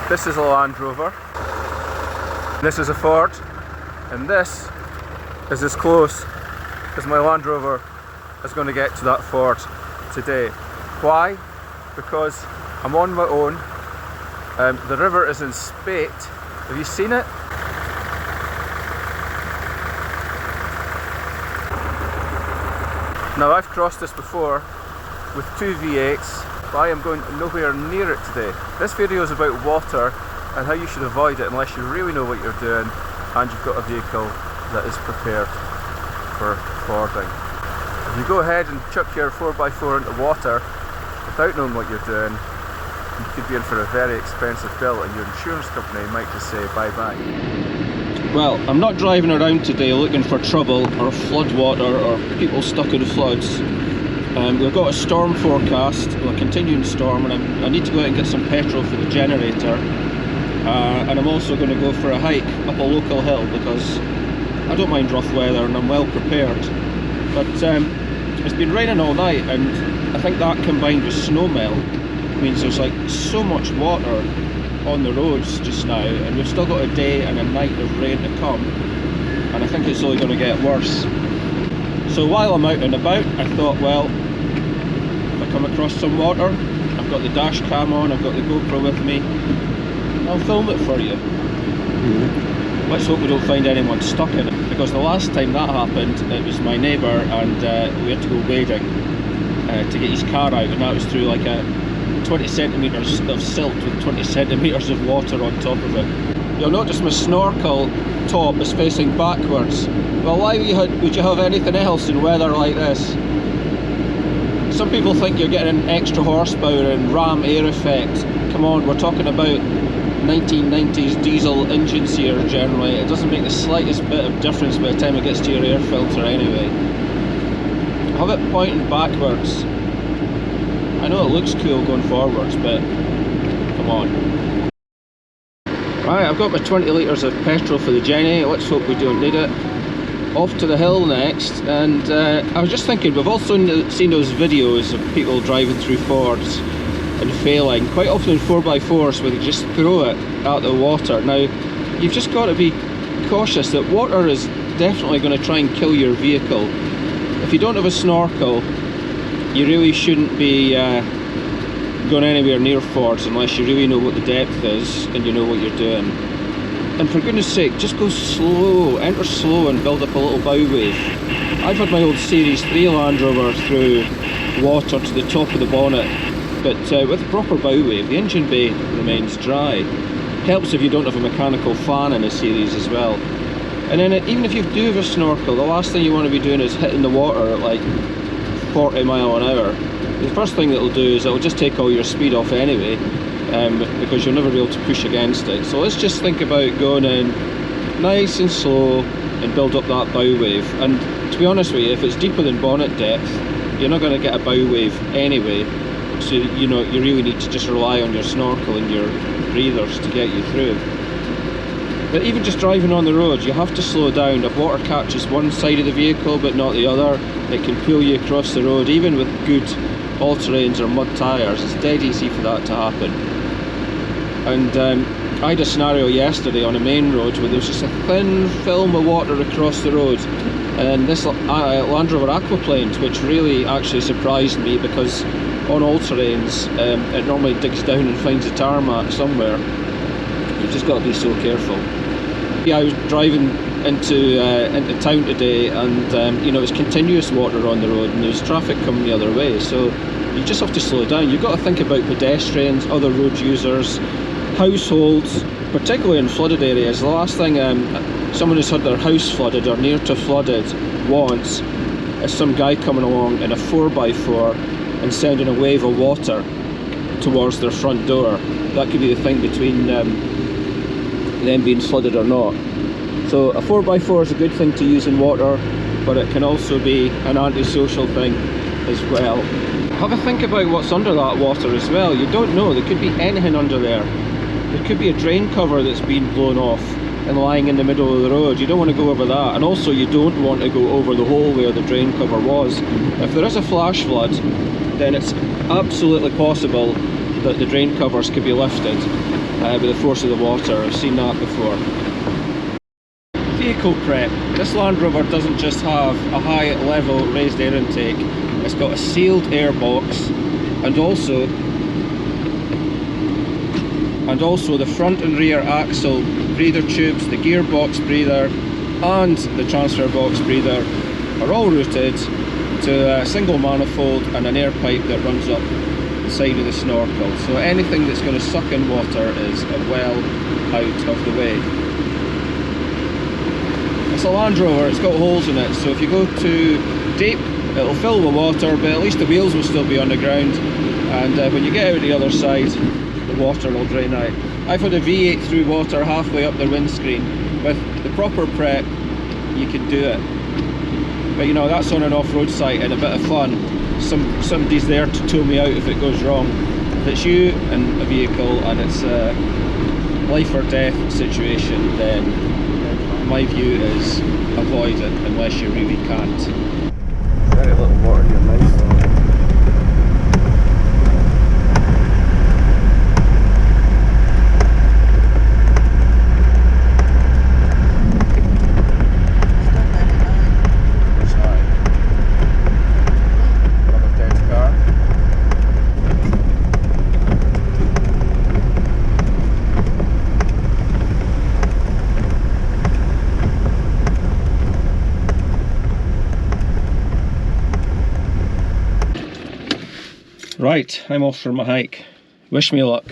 This is a Land Rover. This is a Ford. And this is as close as my Land Rover is going to get to that Ford today. Why? Because I'm on my own. The river is in Spate. Have you seen it? Now I've crossed this before with two V8s, but I am going nowhere near it today. This video is about water and how you should avoid it unless you really know what you're doing and you've got a vehicle that is prepared for fording. If you go ahead and chuck your 4x4 into water without knowing what you're doing, you could be in for a very expensive bill and your insurance company might just say bye-bye. Well, I'm not driving around today looking for trouble or flood water or people stuck in floods. We've got a storm forecast, a continuing storm, and I need to go out and get some petrol for the generator. And I'm also going to go for a hike up a local hill because I don't mind rough weather and I'm well prepared. But it's been raining all night, and I think that combined with snow melt means there's like so much water on the roads just now, and we've still got a day and a night of rain to come, and I think it's only going to get worse. So while I'm out and about, I thought, well, if I come across some water, I've got the dash cam on, I've got the GoPro with me, I'll film it for you. Let's hope we don't find anyone stuck in it, because the last time that happened, it was my neighbour, and we had to go wading to get his car out, and that was through like a 20 centimetres of silt with 20 centimetres of water on top of it. You'll notice my snorkel top is facing backwards. Well, why would you have anything else in weather like this? Some people think you're getting an extra horsepower and ram air effect. Come on, we're talking about 1990s diesel engines here generally. It doesn't make the slightest bit of difference by the time it gets to your air filter anyway. Have it pointing backwards. I know it looks cool going forwards, but come on. Right, I've got my 20 litres of petrol for the Jenny. Let's hope we don't need it. Off to the hill next, and I was just thinking, we've also seen those videos of people driving through Fords and failing, quite often in 4x4s where they just throw it out the water. Now, you've just got to be cautious that water is definitely going to try and kill your vehicle. If you don't have a snorkel, you really shouldn't be going anywhere near Fords unless you really know what the depth is and you know what you're doing. And for goodness sake, just go slow, enter slow and build up a little bow wave. I've had my old Series 3 Land Rover through water to the top of the bonnet, but with a proper bow wave, the engine bay remains dry. Helps if you don't have a mechanical fan in a Series as well. And then even if you do have a snorkel, the last thing you want to be doing is hitting the water at like 40 mile an hour. The first thing it'll do is it'll just take all your speed off anyway, because you'll never be able to push against it. So let's just think about going in nice and slow and build up that bow wave. And to be honest with you, if it's deeper than bonnet depth, you're not going to get a bow wave anyway. So you know, you really need to just rely on your snorkel and your breathers to get you through. But even just driving on the road, you have to slow down. If water catches one side of the vehicle but not the other, it can pull you across the road. Even with good all-terrains or mud tyres, it's dead easy for that to happen. And I had a scenario yesterday on a main road where there was just a thin film of water across the road, and this Land Rover Aquaplanes, which really actually surprised me, because on all-terrains it normally digs down and finds a tarmac somewhere. You've just got to be so careful. Yeah, I was driving into town today, and you know, it's continuous water on the road and there's traffic coming the other way, so you just have to slow down. You've got to think about pedestrians, other road users, households, particularly in flooded areas. The last thing someone who's had their house flooded or near to flooded wants is some guy coming along in a 4x4 and sending a wave of water towards their front door. That could be the thing between them being flooded or not. So a 4x4 is a good thing to use in water, but it can also be an antisocial thing as well. Have a think about what's under that water as well. You don't know, there could be anything under there. There could be a drain cover that's been blown off and lying in the middle of the road. You don't want to go over that, and also you don't want to go over the hole where the drain cover was. If there is a flash flood, then it's absolutely possible that the drain covers could be lifted, with the force of the water. I've seen that before. Vehicle prep. This Land Rover doesn't just have a high level raised air intake, it's got a sealed air box, and also the front and rear axle breather tubes, the gearbox breather and the transfer box breather are all routed to a single manifold and an air pipe that runs up the side of the snorkel. So anything that's going to suck in water is well out of the way. It's a Land Rover, it's got holes in it, so if you go too deep it'll fill with water, but at least the wheels will still be on the ground, and when you get out the other side the water will drain out. I've had a V8 through water halfway up the windscreen. With the proper prep you can do it, but you know, that's on an off-road site and a bit of fun. Somebody's there to tow me out if it goes wrong. If it's you and a vehicle and it's a life or death situation, then my view is avoid it unless you really can't. Very little water here, nice though. Right, I'm off for my hike. Wish me luck.